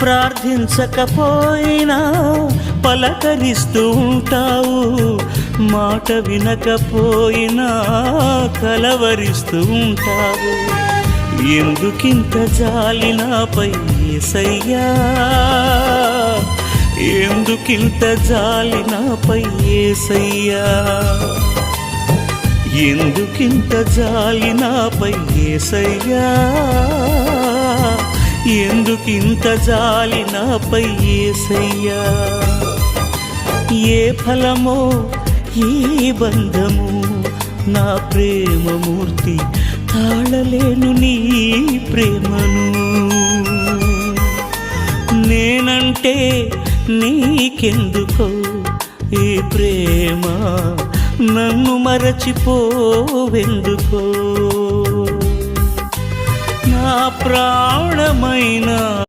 ప్రార్థించకపోయినా పలకరిస్తూ ఉంటావు, మాట వినకపోయినా కలవరిస్తూ ఉంటావు. ఎందుకింత జాలి నాపై యేసయ్యా, ఎందుకింత జాలి నాపై యేసయ్యా, ఎందుకింత జాలి నాపై యేసయ్యా, ఎందుకింత జాలి నాపై యేసయ్యా. ఏ ఫలమో ఈ బంధము, నా ప్రేమమూర్తి తాళలేను నీ ప్రేమను. నేనంటే నీకెందుకో ఈ ప్రేమ, నన్ను మరచిపోవెందుకో. నా ప్రాణమైన